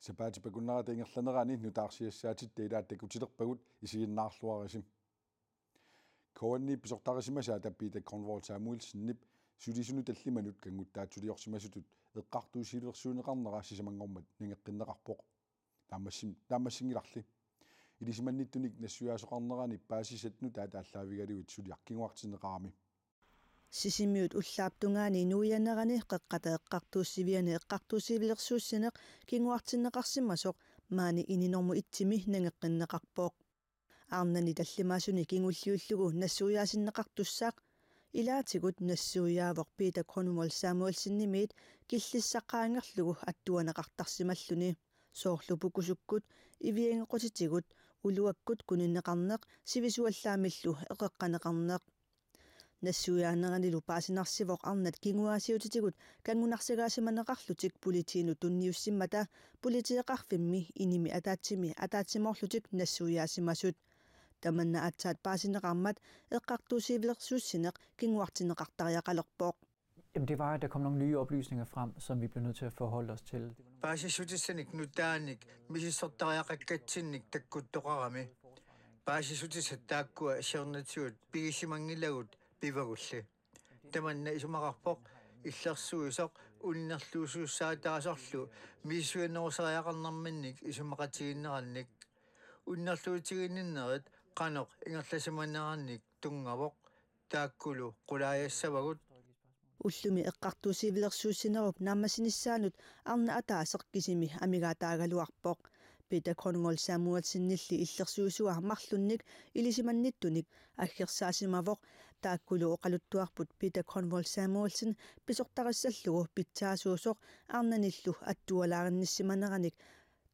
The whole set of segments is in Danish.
сапаатипакуннера тингерланерани нутаарсиассаатит таилааттакутилерпагут исигиннаарлуариsim коанни писортарисимасаа таппита Cornwall Samuelsenнип сулисуну таллиманут кангуттаатсулиорсимасутут эққартуусилуерсуунеқарнера сисамангормат нингеққиннеқарпоқ таамассингиларли илисиманниттуник нассуяасоқарнерани паасисатну тааллаавигалуит сулиаркингуартинеқарами сисимиут уллааптунгаани нуианерани қеққатеэққартууссивиани эққартуусивилерсууссинеқ кингуартиннеқарсимасоқ маани ининорму итсими нангеққиннеқарпоқ аарнани таллимаасуни кингуллиуллугу нассуяасиннеқартуссаақ илаатигут нассуяавоқ Peter Cornwall Samuelsenнимиит киллиссаққаангерлугу аттуанеқартарсималлуни соорлупукусуккут ивиангеқутитигут улуаккут куниннеқарнеқ сивисуаллаамиллу эқеққанеқарнеқ нассуяанеранилу паасинарсивоқ арнат кингуаасиутитигут кангунарсигаасиманеқарлутик политиину тунниуссиммата политиеқарфимми иними атаатсимоорлутик нассуяасимасут таманна атсаат паасинеқармат эққартуусивилерсууссинеқ кингуартинеқартариақалерпоқ. Jamen det var, at der kom nogle nye oplysninger frem, som vi blev nødt til at forholde os til. Paasisutissanik nutaanik misissortariaqakkatsinnik takkuttoqarami. Paasisutisat taakkua asernatiut pigisimangilaagut pivagulli. Tamanna isumaqarpoq иллерсуисоq уннерлуусууссаатаасорлу мисуиннерусариақарнарманник исумақатигиннеранник уннерлуутигиннерит qanoq ингерласиманеранник тунгавоq тааккулу qulaаяссавагут уллуми эққартуусивилерсууссинеруп нааммасиниссаанут арна атаасеқ кисими амигаатаагалуарпоқ Peter Cornwall Samuelsenнилли иллерсуусуа марлунник илисиманниттуник аггерсаасимавоқ тааккулу оқалуттуарпут Peter Cornwall Samuelsen писортариссаллугу питсаасуусоқ арнаниллу аттуалааринниссиманераник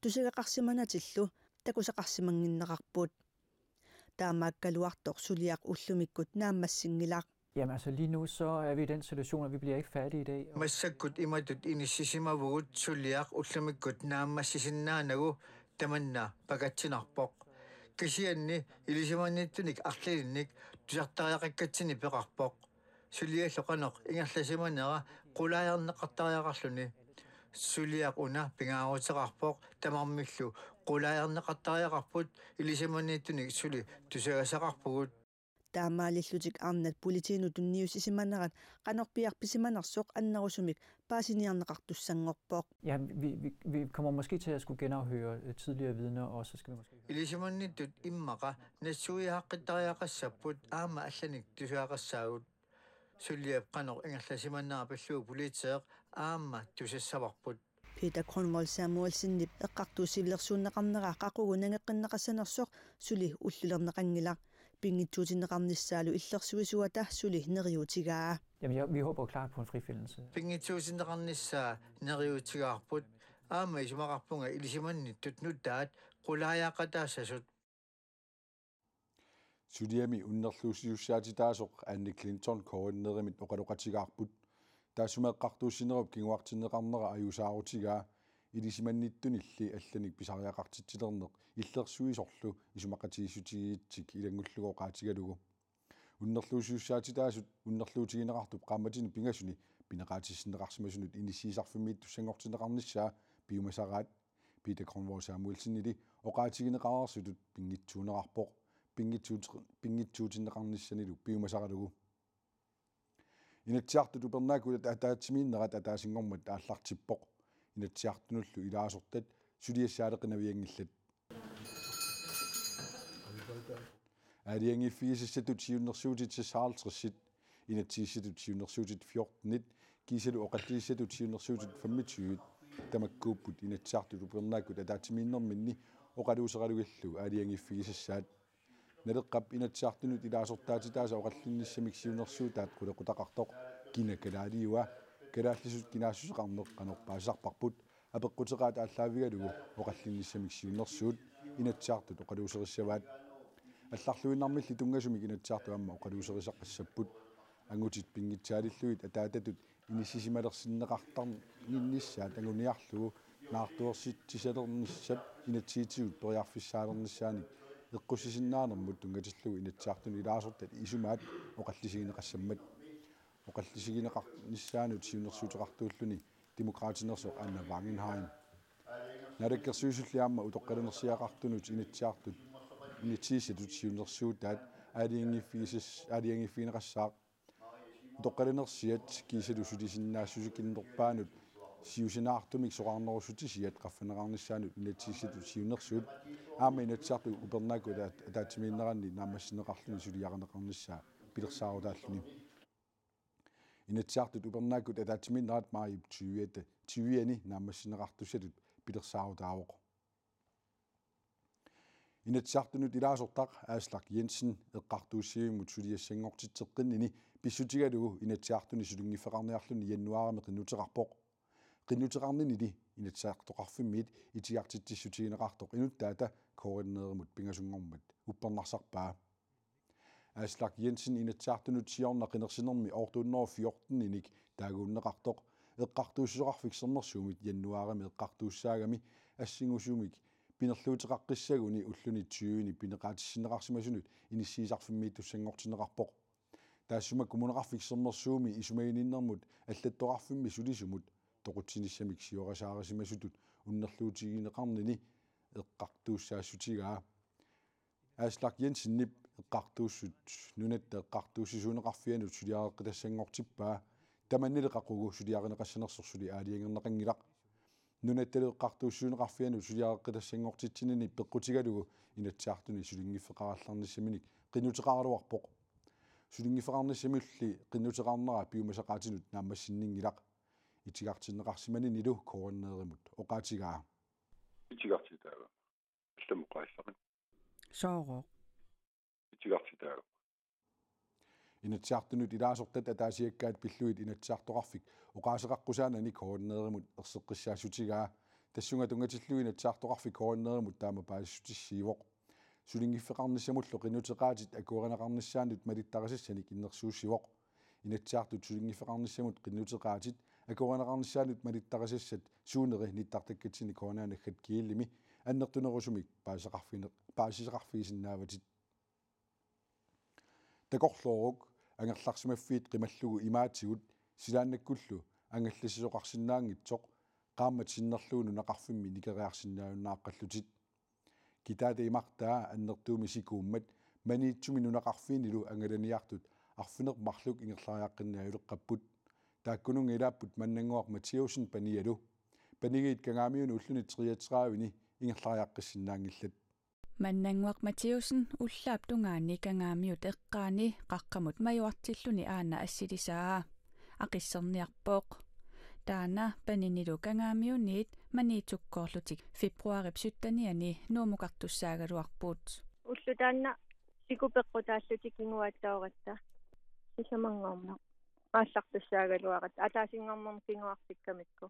тусагақарсиманатиллу такусақарсимангиннеқарпут таамааккалуартоқ сулиақ уллумиккут нааммассингилақ. Jamen altså lige nu så er vi i den situation, at vi bliver ikke færdige i dag. Massakkut imatut inissisimavugut sulliaq ullamikkut naammassisinnaanagu tamanna pakatsinarpoq kisianni ilisimannittunik arlilinnik tusartariaqakkatsini peqarpoq sullialloqanoq ingerlasimanera qulaajarneqartariaqarluni sulliaq una pingaaruteqarpoq tamarmillu qulaajarneqartariaqarput ilisimannittunik suli tusagasaqarpugut таамаалиллутик арнат политиину тунниусисиманерат канорпиарписиманерсоқ аннерусумик паасиниарнеқартуссангорпоқ. Ja, vi kommer måske til at skulle genafhøre tidligere vidner, og så skal vi måske... Ilisimannitut immaqa nassuihaqqitariaqassaput aama allanik tusaaqassaagut sulliap qanoq ingerlasimannerapalluu politieq aama tusassavarput Peter Cornwall Samuelsenniп эққартуусивилерсууннеқарнераа қақугунангеққиннеқассанерсоқ сули уллулернеқангилақ пингитсуутиннеқарниссаалу иллерсуисуата сули нериутигаа. Jamen vi håber klart på en frifindelse. Pingitsuutиннеқарнissaa нериутигаарпут аама исумақарпунга илисиманниттут нутаат qulaajaqataasasut сулиами уннерлуусиуссаатитаасоқ Anne Clinton координеримит оқалоқатигаарпут таасумеэққартууссинеруп кингуартиннеқарнера аюсаарутигаа илисиманниттунилли алланик писариақартитсилернеқ иллерсуисорлу исумақатигиссутигиитсик илангуллугоқаатигалугу уннерлуусиуссаатитаасут уннерлуутигинеқартуп qaammatini пингасуни пинеқаатиссинеқарсимасунут иниссиисарфиммиит туссангортинеқарниссаа пиумасараат Peter Cornwall Samuelsenили оқаатигинеқарсутут пингитсуунеқарпоқ пингитсуутиннеқарниссанилу пиумасаралугу инатсиарту тупернаакулат атаатсимииннерат атаасингормат ааллартиппоқ инатсиартунуллу илаасортат сулиассаалеқинавиангиллат алиангиффигисассатут сиуннерсуутит саалтрissит инатсииссатут сиуннерсуутит 14-нит кисалу оқаллиссатут сиуннерсуутит 25-ит тамаккууппут инатсиарту тупернаакут атаатсимииннэрминни оқалуусералугиллу алиангиффигисассаат налеққап инатсиартунут илаасортаатитааса оқаллинниссамик сиунерсуутаат қулеқутақартоқ кина калаалиуа калааллисут кинаассусеқарнеқ қанорпаасарпарпут апеққутеқаат ааллаавигалугу оқаллинниссамик сиунерсуут инатсиартут оқалуусериссаваат алларлуиннармилли тунгасумик инатсиарту амма оқалуусерисаққассаппут ангутит пингитсаалиллуит атаататут иниссисималерсиннеқартарниннissaат ангуниарлугу наартуерситсисалерниссап инатсиитигут периарфиссаалерниссааник эққуссисиннаанермут тунгатиллугу инатсаартуни илаасортат исумаат оқаллисигинеқассаммат оқаллисигинеқарниссаанут сиунерсуутеқартууллуни демократинерсоқ Anna Wangenheim налаккерсуисуллиарма утоққалунерсиақартунут инитсиартут инитсиисатут сиунерсуутаат аалиангиффинеқассаақ утоққалунерсиат кисалу сулисиннаассусукиннерпаанут сиусинаартумик соқарнерусутисиат қаффанеқарниссаанут инатсиисатут сиунерсуут аама инатсиарту упернаку атаатимииннеранни наамассинеқарлуни сулиарнеқарниссаа пилерсаарутааллуни инатсиартут упернаакут атаатимииннерат мааюп 20-ани наамассинеқартуссатут пилерсаарутаавоқ инатсиартунут илаасортақ ааслак Jensen эққартууссиуиммут сулиассангортитсеққиннини писсутигалугу инатсиартуни сулингиффеқарниарлуни яннуарами қиннутеқарпоқ qinnuteqarninili inatsaaqtoqarfimmiit itiartittissutigинеqartoq inuttaata koordineret pingasungormat uppernarsarpaa Aslak Jensen inatsaartunut siorna qinersinermi ortuunneru 14 inik taaguunneqartoq eqqartuussuqarfiksernersuumit jannuarami eqqartuussaagami assingusuumik pinerluuteqaqqissaguni ulluni 20ni pineqaatissinneqarsimasunut inissiisarfimmiit tussangortineqarpoq taassuma kumuneqarfiksernersuumi isumagininnermut аллаттоqarfimmi sulisumut toqutsinissамик сиорасаарасимасутут уннерлуутигинеқарнини эққартууссаассутигаа Aslak Jensen nip эққартууссут нунатта эққартууссисуунеқарфианут сулиареққитассангортиппаа таманнилеқақугу сулиаринеқассанерсорсули аалиангернақангилақ нунатталу эққартууссуунеқарфианут сулиареққитассангортитсинини пеққутигалугу инатсаартуни сулингиффеқаралларниссаминик qinnuteqaaruarpoq сулингиффеқарниссамилли qinnuteqarnera piumasaqaatinut naammassinningilaq итигарсиннеқарсимани нилу коорнееримут оқаатигаа итигарситаага алламоқааллари соороо итигарситаага инатсиартунут илаасортат атаасиаккаат пиллуит инатсиартоқарфик оқаасеқаққусаанани коорнееримут ерсеққиссаассутигаа тассунга тунгатиллуи инатсиартоқарфик коорнееримут таама паассутиссиивоқ сулингиффеқарниссамуллу qinnuteqaatit акуаринеқарниссаанут малиттарасассаник иннерсууссивоқ инатсиартут сулингиффеқарниссамут qinnuteqaatit акуаринеқарниссаанут малиттарасассат суунери ниттартаккатсини коонаанаkhат кииллими аннертунерусумик паасисеқарфиисиннааватит такорлоорук ангерларсимаффиит қималлугу имаатигут силааннаккуллу ангаллассисоқарсинаангитсоқ qaammat sinnerluunu naqarfimmi nikeriarsinnaayunnaaqallutит китаата имартаа аннертууми сикууммат маниитсуми нунақарфиинилу ангаланиартут арфинермарлук ингерлариаққиннааюлеққаппут тааккунунга илааппут маннангуақ Матиусен паниалу панигиит кангаамиуну уллуни триатраавини ингерлариаққиссиннаангиллат маннангуақ Матиусен уллаап тунгаани кангаамиут эққаани қаққамут маюартиллуни аана ассилисаа ақиссерниарпооқ таана панинилу кангаамиуниит маниитуккоорлутик фебруарип суттаниани нуумукартуссаагалуарпуут уллутаанна сикупеққутааллутик кингуаттаоратта сисамангорна ааллартуссаагалуарат атаасингормам кингуартиккамикку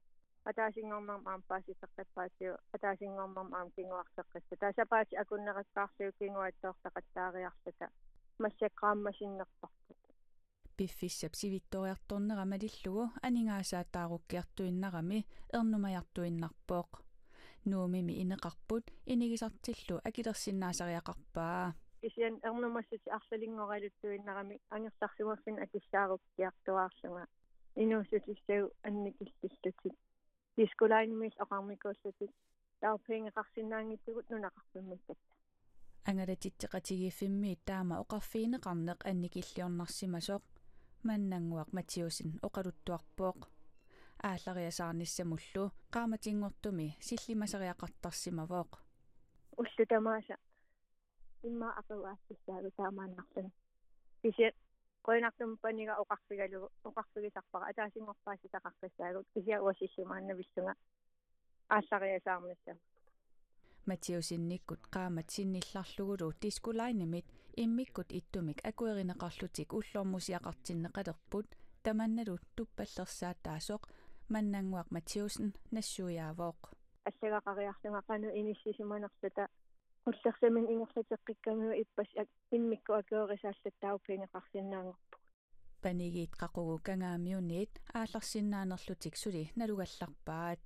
атаасингормам аам паасисеққиппаатиу атаасингормам аам кингуартеққисса таасапаати акуннеқаққарлиу кингуаттоортақаттаариарлута массаққааммасиннерпарпут пиффиссап сивитториарторнерамалиллугу анингаасаатааруккиартуиннарами ернумаяртуиннарпооқ нуумими инеқарпут инигисартиллу акилерсиннаасариақарпаа исиан ернумассути арлалингоралуттуиннарами ангерларсугерфин акиссааруккиартуаарлунга инуусутиссагу анникиллиллутит дискулайнмис оқармикууллутит таупенгеқарсинаангиттугут нунақарпиммиккат ангалатиттеқатигиффимми таама оқарфиинеқарнеқ анникиллиорнарсимасоқ маннангуақ Матиусен оқалуттуарпооқ ааллариасаарниссамуллу qaamatiнгортуми силлимасариақартарсимавооқ уллутамааса имма ақуаассисаагу таамааннарлун киси qoinartum paniga oqarfigisarpara ataasingorpaasitaqarqissaagut kisia uassissumaannavillunga ааллариасаарнissam Матиусинниккут qaamат синнилларлугулу тискулайнимит иммиккут иттумик акуеринеқарлутик уллормусиақартиннеқалерпут таманналут туппаллерсаатаасоқ маннангуақ Матиусен нассуяавооқ аллагақариарлунга қану иниссисиманерлута уллерсамин ингерлатеққиккамиу иппас иммикку акуерисааллаттау пингеқарсинаангорпу панигиит қақугу кангаамиуниит аалларсинаанерлутик сули налугалларпаат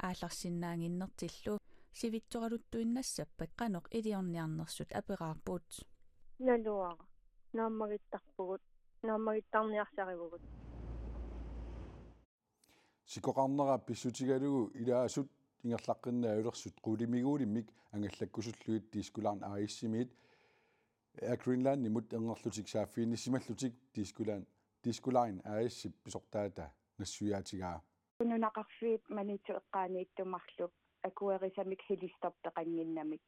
аалларсинаангиннертиллу сивитторалуттуиннассаппат қаноқ илиорниарнерсут апераарпут налуара нааммагиттарпугут нааммагиттарниарсаривугут сикоқарнера писсутигалугу илаасут ingerlaqqinnaayulersut qulimiguulimmik angallakkusulluit tiiskularn aissimiit Greenland nimut engerlutik saaffiinissimаллутик tiiskularin aissip pisortaata nassuyaatigaa ununaqarfiit manitu eqqaaniittumarlup akuerisamik hilistorteqanginnamik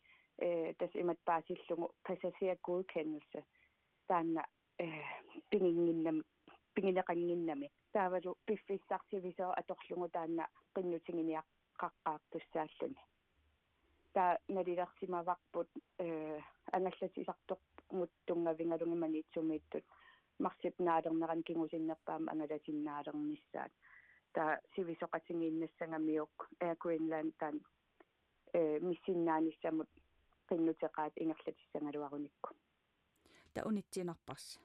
tas imat paasillugu passasiakkuukennulsa taanna pingineqanginnami taavalu piffissarsivisoo atorlugu taanna qinnutinginiaqqaqqaartussaalluni ta nalilersimavarput angallatisartoq muttungavingalungimaniitsumiittut marsip naalerneran kingusinnerpaama angalasinnaaleernissaat ta sivisoqatingiinnassangamiuk Air Greenland tan missinnaanисsamут qinnuteqaat ingerlatissangaluarunikku ta unitsinarparsa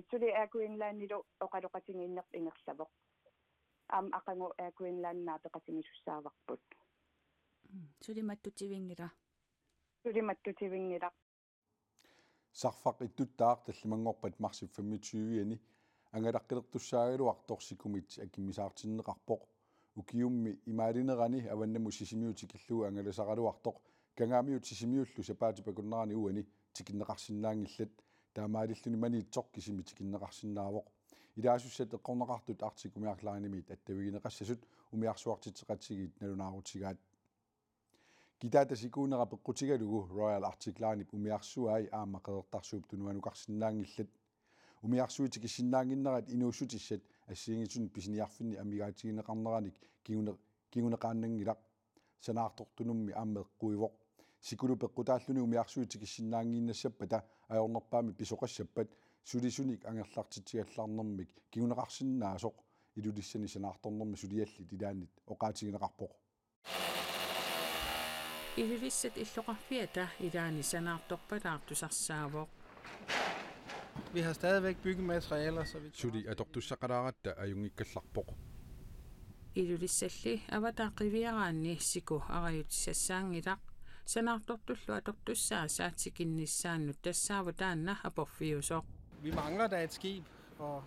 suli Air Greenlandilu oqaloqatingiinneq ingerlavoq aqangu Air Greenlandnaateqatingisussaavaqput sulimattutivingira sarfaq ittuttaaq tallimangorpat marsip 25-ani angalaqqilertussaagiluartorsikumit akimmisaartinneqarpoq ukiummi imaalinnerani avannamu sisimiutikillugu angalasaqaluartoq kangaamiut sisimiullu sapaatipakunnerani uani tikinneqarsinnaangillat taamaalilluni maniitsoq kisimi tikinneqarsinnaavoq ilaasussat eqqorneqartut artikumiarlaarimit attavigineqassasut umiarsuartitseqatigiit nalunaarutigaat kitaata sikuunera peqqutigalugu Royal Arctic-laanip umiarsuai aamma qedertarsuup tunuanuqarsinnaangillat umiarsuitikissinnaanginnerat inuussutissat assiingitun pisiniarfinni amigaatigineqarneranik kiguneqaannangilaq sanaartortunummi aammeqquivoq sikulu peqqutaalluni umiarsuitikissinnaangiinnassapata ajornerpaami pisoqassappat sulisunik angerlartitigallarnermik kiguneqarsinnaasoq ilulissani sanaartornermi suliallit ilaannit oqaatigineqarpoq ilulissat illoqarfiata ilaani sanaartorpalaartusarsaavoq. Vi har stadigvæk byggematerialer, så vi suli atortussaqalaaratta ajungikkallarpoq ilullissalli avataqiviaraanni siku arajutissassaangilaq sanaartortullu atortussaasaatikinnissaannut tassaavataanna aporfiusoq. Vi mangler da et skib og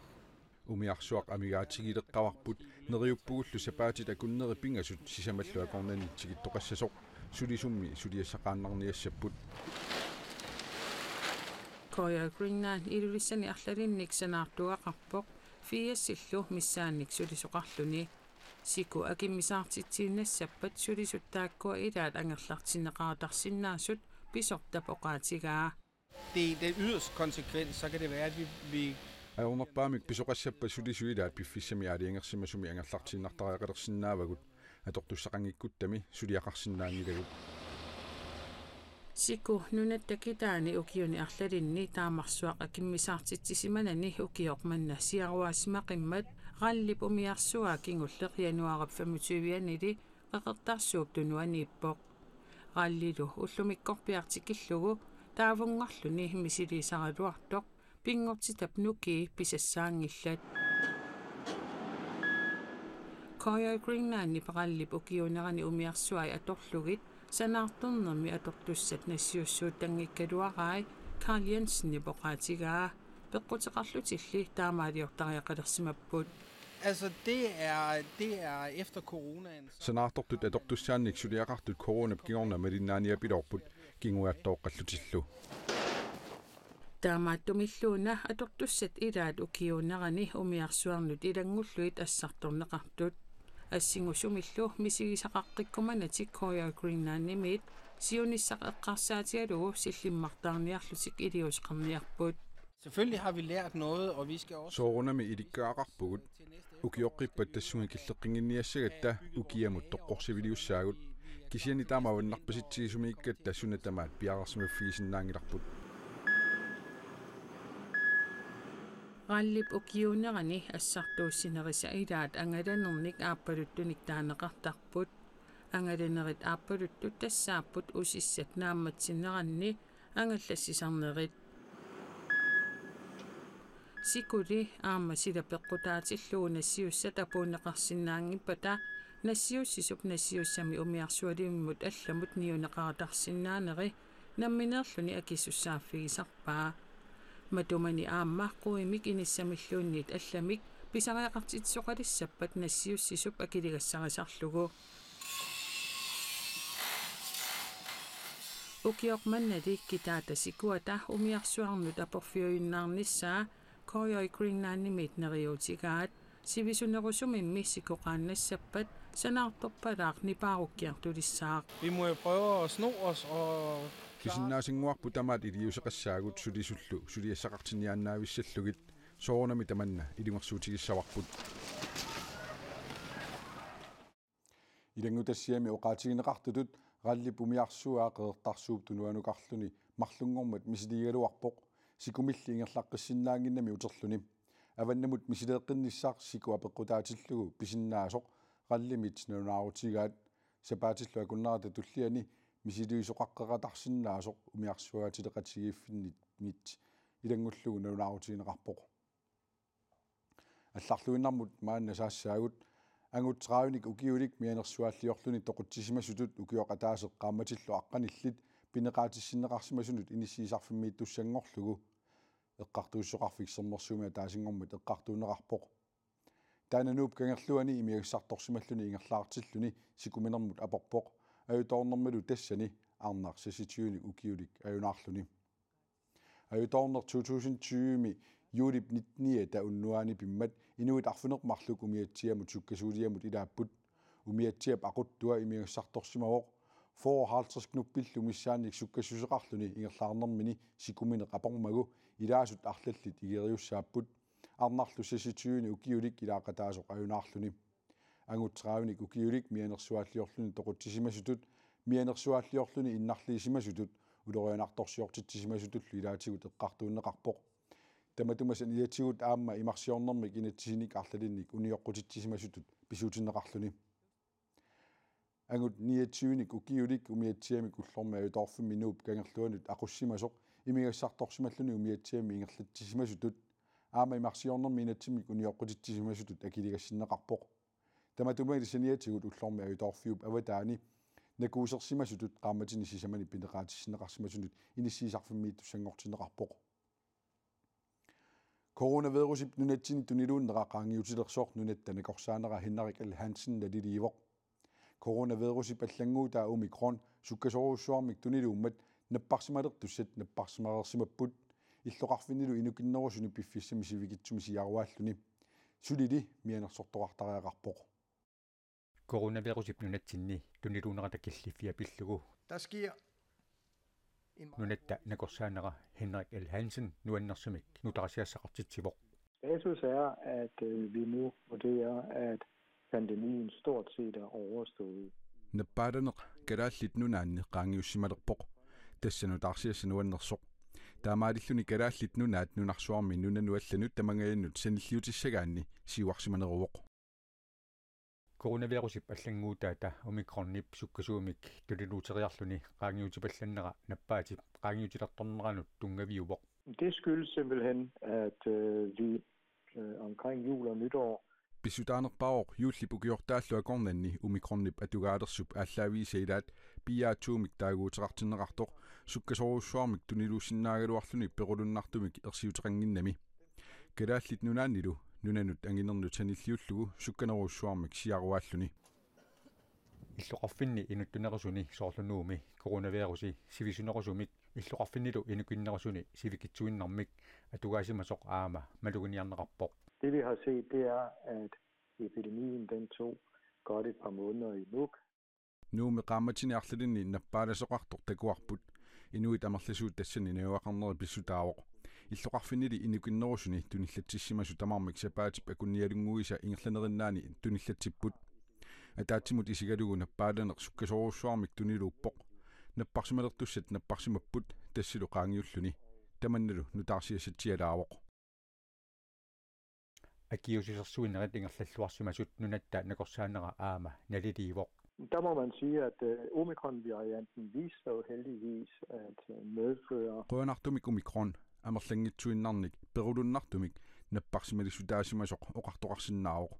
umiarsuaq amigaatigileqqavarput neriuppugullu sapaatit akunneri pingasut sisamallu akornani tigittoqassasoq sulisummi suliassaqaannarniassapput Royal Greenland ilulissani arlalinnik sanaartuaqarpoq fiassillu missaannik sulisoqarluni siku akimmisaartitsiinnassappat sulisuttaakkua ilaat angerlartinneqaratarsinnaasut pisortapoqaatigaa. Det er yderst konsekvens, så kan det være, at vi ajornerpaamik pisoqassappa sulisuilaat piffissami aaliangersimasumi angerlartinnartariaqalersinnaavagut atortussaqangikkuttami suliaqarsinnaangilagut siku nunattakitaani ukiuni arlalinni taamarsuaq akimmisaartitsimanani ukioqmanna siaruaasimaqimmat qallip umiarsuaa kingulleq januarap 25-anili qeqertarsuup tunuaniippoq qallilu ullumikkorpiartikillugu taavungarluni misilisaraluartoq pingortitap nuki pisassaangillat Royal Greenland paqallip ukiunerani umiarsuai atorlugit sanaartornermi atortussat nassiussuut tangikkaluarai Carl Jensen poqaatigaa peqqutеqarlutilli taamaaliortariaqalersimapput. Altså det er efter coronaen. Sanaartortut atortussaannik suliaqartut coronap kingorna malinnaaniapilorput kinguattooqqallutillu. Taamaattumilluuna atortussat ilaat ukiunerani umiarsuarnut ilangulluit assartorneqartut assingusumillu misigisaqaqqikkumanati Royal Greenlandimit siunissaq eqqarsaatigalugu sillimmartaarniarlutik iliusqarniarput. Selvfølgelig har vi lært noget, og vi skal også soorunami ilikkaaqarpugut ukioqqippat tassungikilleqqinginniassagatta ukiamut toqqorsiviliussaagut kisiani taamavannarpasitsigisumikkat tassunatamaat piaqarsimaffigisinnaangilarput qallip ukiunerani assartuussinerisa ilaat angalanernik aappaluttunik taaneqartarput angalanerit aappaluttu tassaapput usissat naammatsineranni angallassisarnerit sikuli aamma sila peqqutaatillugu nassiussat apuuneqarsinnaangippata nassiussisup nassiussami umiarsualimmut allamut niuneqaratarsinnaaneri nammineerluni akissussaafigisarpaa matumani aamma quimik inissamilluunniit allamik pisariaqartitsoqalissappat nassiussisup akiligassaqisarlugu ukiormannali kitaatasikkuata umiarsuarnut aporfiuinnaarnissaa Koyoi Greenlandimit neriutigaat sivisunerusumimmi sikoqaannassappat sanaartorpalaaq nipaarukkiartulissaaq. Vi må jo prøve at sno os og Kisinnaasingguarpu tamaat iliusaqassaagut sulisullu suliassaqartiniaannaavissallugit soornami tamanna ilingersuutigissavarbut. Ilangutassiami oqaatigineqartutut rallip umiarsuaa qeertarsuup tunuanuqarluni marlungormat misiligaluarpoq sikumilli ingerlaqqissinnaanginnami uterluni avannamut misileeqqinnissaaq siku apeqqutaatillugu pisinnaasoq rallimit nanunaarutigaat sapaatillu akunnerata tulliani misiliisoqaqqeqatarsinnaasoq umiarsuaatileqatigiiffinnit mit ilangullugu nanunaarutigineqarpoq алларлуиннармут маанна саассаагут ангутсраавник укиулик мианерсуааллиорлуни тоқутсисимасутут укиоқатаасеқ qaammatилlu аққаниллит пинеқаатиссиннеқарсимасунут иниссиисарфиммиит туссангорлугу эққартууссоқарфиксермерсуумиа таасингормат эққартуунеқарпоқ таананууп кангерлуани имиассарторсималлуни ингерлаартиллуни сикуминермут апорпоқ аюторнэрмалу тассани арнар саситиуник укиулик аюнаарлуни аюторнер 2020ми юлип 19 та уннуани пиммат инуит арфунеқмарлук умиатсиамут суккасуулиамут илааппут умиатсиап ақуттуа имиассарторсимавоқ 54 кнуппиллу миссааник суккассусеқарлуни ингерлаарнэрмини сикуминеқ апормагу илаасут арлаллит игериуссааппут арнарлу саситиуни укиулик илаақатаасоқ аюнаарлуни ангутсраавник укиулик мианерсуааллиорлуни тоқутсисимасутут мианерсуааллиорлуни иннарлиисимасутут улорианарторсиортитсисимасутуллу илаатигут эққартууннеқарпоқ таматумасан иатигут аама имарсиорнэрмик инатсисиник арлалинник униоққутитсисимасутут писуутиннеқарлуни ангут 29ник укиулик умиатсиамик уллорма аюторфим минууп кангерлуанут ақуссимасоқ имигассарторсималлуни умиатсиами ингерлатсисимасутут аама имарсиорнэрми инатсимик униоққутитсисимасутут акилигассиннеқарпоқ таматумаи саниатигут уллорма аюторфиуп аватаани накуусерсимасутут qaammatini sisamani pineqaatissинеқарсимасунут иниссиисарфиммиит туссангортинеқарпоқ coronavirusip nunatsin tuniluunneqa qaangiutilersoq nunattana korsaanera Henrik L. Hansen naliliivoq coronavirusip allanguutaa omikron sukkasoruussuarmik tuniluummat napparsimalertussat napparsimareersimapput illoqarfinilu inukinnerusuni piffissami sivigitsumi siaruaalluni sulili mianersortoqartariaqarpoq coronavirusip nunatsinni tuniluunerata killifia pillugu der sker nunatta nakorsaanera Henrik L. Hansen nuannersumik nutarasiassaqartitsivoq. Status er, at vi nu vurderer, at pandemien stort set er overstået. Nappaadaneq kalaallit nunaanni qaangiussimalerpoq tassanu tarsiassanuannersoq taamaalilluni kalaallit nunaat nunarsuarmi nunanuallanut tamangayannut sanilliutissagaanni siuarsimaneruvoq coronavirusip allanguutaata omikronnip sukkasuumik tuliluuteriarluni qaangiutipallannera nappaatip qaangiutilertorneranut tungaviuvoq. Det skyldes simpelthen, at vi omkring jul og nytår pisutaanerpaaroq yuullipukiortaallu akornanni omikronnip atugaalersup ааllaaviisailaat piaatuumik taaguuteqartinneqartoq sukkasoruussuarmik tuniluussinnaaгаluarluni perulunnartumik ersiuteqanginnami kalaallit nunaannilu nunanut anginernu tanilliullugu sukkaneruussuarmik siaruaalluni illoqarfinni inuttunerusuni soorlunuumi coronavirusi sivisunerusumik illoqarfinnilu inukinnerusuni sivikitsuinnarmik atugaasimasoq aama maluguniarneqarpoq. Det vi har set, det er, at epidemien den tog godt et par måneder i nuk. Nuumi qaammatini arlalini nappaalasoqartoq takuarput inuit amerlasuut tassani nanuaqarneri pissutaawoq illoqarfinnili inukinnerusuni tunillattissimasu tamarmik sapaatip akunnialunguisa ingerlanerinnaani tunillatsipput ataatsimut isigalugu nappaallaneq sukkasoruussuarmik tuniluuppoq napparsimalertussat napparsimapput tassilu qaangiulluni tamannalu nutarsiassatialaawoq akiusisersuinnerit ingerlalluarsimasut nunatta nakorsaanera aama naliliivoq. Der må man sige, at omikron-varianten viste sig heldigvis at medføre qoanartumik omikron amerlangitsuinnarnik perulunnartumik napparsimalisuutaasimasoq oqartoqarsinnaawoq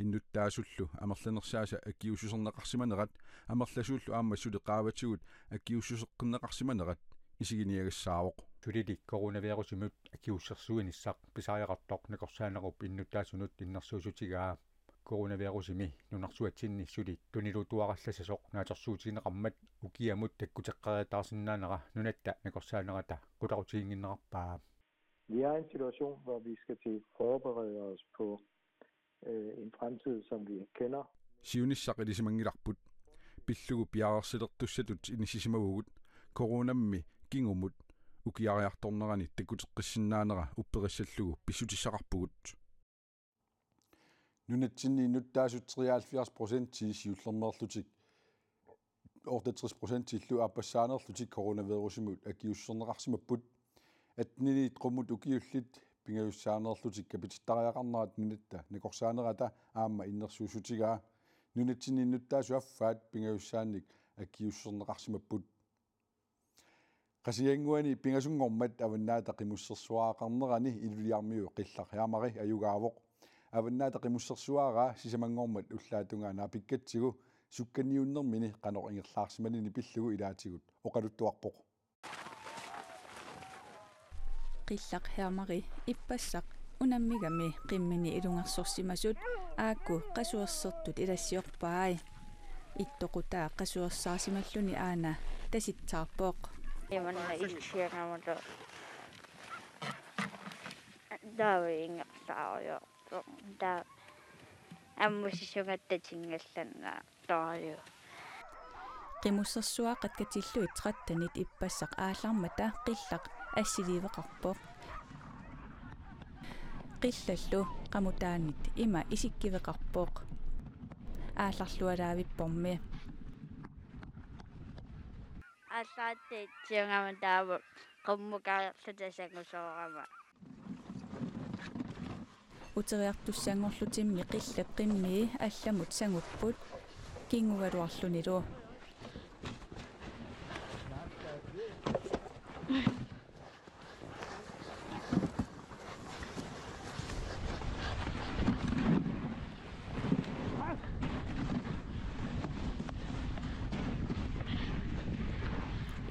innuttaasullu amerlanersaasa akiususerneqarsimanerat amerlasuullu aammassuli qaavatigut akiussuseqqinneqarsimanerat isiginiagassaawoq tulili coronavirusimut akiussersuinissaq pisaajaqartoq nakorsaanerup innuttaasunut innersuusutigaa coronavirusimi nunarsuatsinnissulit tunilutuarallasisoq naatersuutigineqarmat ukiamut takkutеққариатаарсинаанера nunatta nakorsaanerata qulaqutiinginnerarpaa. Vi er i en situation, hvor vi skal til forberede os på en fremtid, som vi kender. Siunissaqilisimangilарput pillugu piaarsilertussatut inissisimagugut coronammi kingumut ukiariartornerani takkutеққиссиннаанера upperissallugu pissutissaqarpugut nunatsinni nuttaasut 73% siullermerlutik 68% illu aapassaanerlutik coronavirusimut akiusserneqarsimapput atnini qumut ukiullit pingayussaanerlutik kapitittariaqarnerat nunatta nakorsaanerata aamma innersuusutigaa nunatsinni nuttaasu affaat pingayussaannik akiusserneqarsimapput qasianguani pingasungormat avannaata qimussersuaaqarnerani iluliarmiu qillarhiamari ayugaavoq avannaata qimussersuaaraa sisamangormat ullaatungaa naapikkatsigu sukkaniunnermini qanor ingerlaarsimanini pillugu ilaatigut oqaluttuarpoq qillarhiamari ippassaq unammigami qimmini ilungarsorsimasut aakku qasuersertut ilassiorpaai ittoqutaa qasuersaarsimalluni aana tasittaarpoq Imanna ilsiangamalo daawingertaario daa ammusisungattatingallanna taario qimussersuaaqat katilluit 13 ippassaq aallarmata qillaq assiliiveqarpoq qillallu qamutaanit ima isikkiveqarpoq aallarlualaavippormi аллааттиитсиунгама таава qummukaarerlutasangusooqama uteriartussangorlutimmi qillap qimmii allamut sangupput kingugaluarlunilu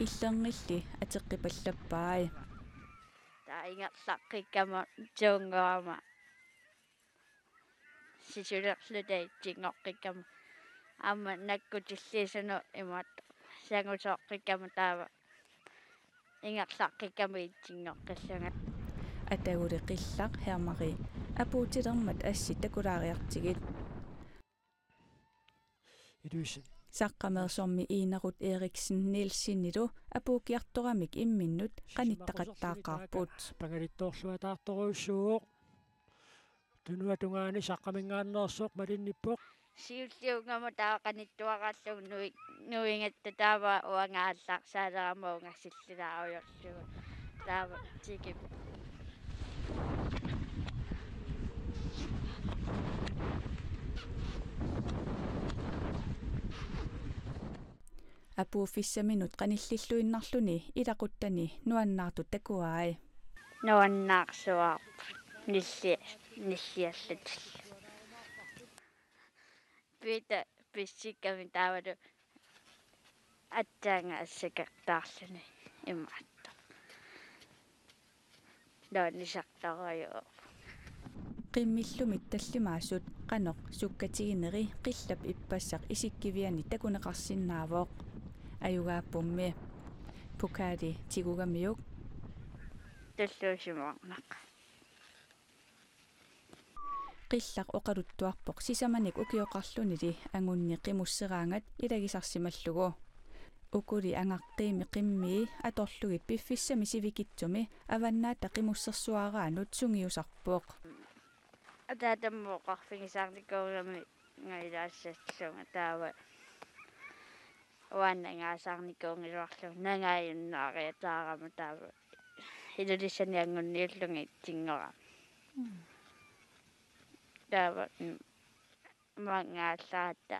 иллернилли атеққипаллаппаи таингерлаққиккама туунгаама сисулерлутаитсингоққиккама аама наккутиллиисуну имаат сангусооққиккама таава ингерлаққиккама итсингоққиллунга атагули қиллақ хермари апуутилермат асси такулаариартигит идуис саққамерсорми иинерут Эриксен Нилсинилу апуукиарторамик имминнут қаниттақаттааққарпут пангалиттоорлуатаарторуйссууоқ тунуатунгаани саққамингааннерсоқ малинниппоқ сиуллиунгама таа қаниттуақарлуг нуингатта таава уангааллаа саалерамаунгасиллилааруйорлугу таава тикип апууфиссаминут qanillilluinnarluni ilaqutani nuannaartu takuaai nuannaarsuaaq nilliallat pita pissikkami taavalu attaanga assakaqtaarluni imaatta naannisartarayo qimmillumit tallimaassut qanoq sukkatigineri qillap ippassaq isikkiviani takuneqarsinnaavoq ayugaappummi pukaali tigugamiuk таллуусимаарнақ qillaq oqaluttuarpoq sisamanik ukioqarlunili angunni qimusseraangat ilagisarsimallugu ukuli angaqqiimi qimmii atorlugit piffissami sivikitsumi avannaata qimussersuaraanut sungiusarpoq атаатаммооқарфигисаарникоорами ngailaassallunga taava уаннангаасаарникоongилуарлу нангааюннаариатаарама таава илулиссаниангунниуллунги тингора таава мангааллаата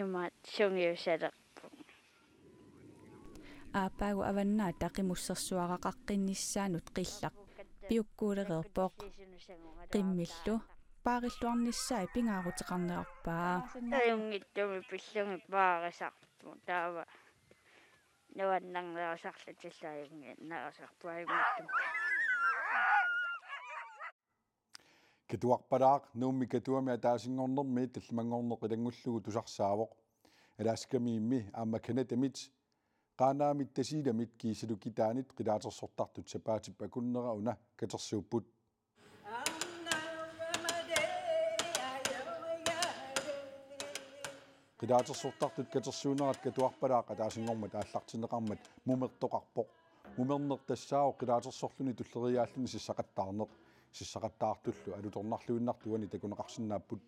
имат сунгиусалерпу аапаагу аваннаата qimussersuaraqaqqinnissaanut qillaq piukkuulereerpoq qimmillu paarilluarnissaai pingaaruteqarnearpaa таюнгиттуми пиллунги паарисарпу таава нуаннарнерасарлатиллааюнги нарасарпуагуттум kituarpalaaq nuummi katuami ataasingornermi tallimangorneq ilangullugu tusarsaavoq alaaskamiimmi aamma kanatamit qaanaamit tasiilamit kiisilu kitaanit qilaatersortartut sapaatip akunnera una katersuupput qilaatersortartut katersuunerat katuarpalaaq ataasingormat aallartineqarmat mumertoqarpoq mumernertassaao qilaatersorluni tulleriaalluni sissaqattaarneq sissaqattaartullu alutornarluinnartuani takuneqarsinnaapput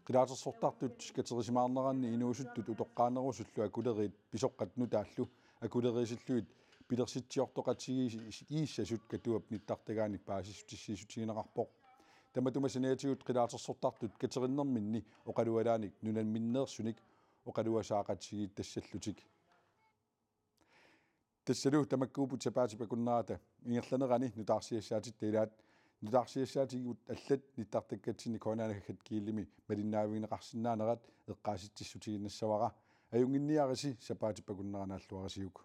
qilaatersortartut skaterisimaarneranni inuusuttut utoqqaanerusullu akuleriit pisoqqat nutaallu akuleriisilluit pilersitsiortoqatigi iissasut katuap nittartagaanik paasissutissiisutigineqarpoq tamatumasinaatigut qilaatersortartut katerinnерminni oqalualaanik nunanminneersunik oqaluasaaqatsigiit tassallutik tassalu tamakkuuput sapaatip akunnerata ingerlanerani nutaarsiassaatit ilaat nutaarsiassaatigut allat nittartakkatsini konaanakakkat kiillimi malinnaavigineqarsinnaanerat eqqaasitsissutiginnassavara ajunginniarisi sapaatip akunneranaalluarasiuk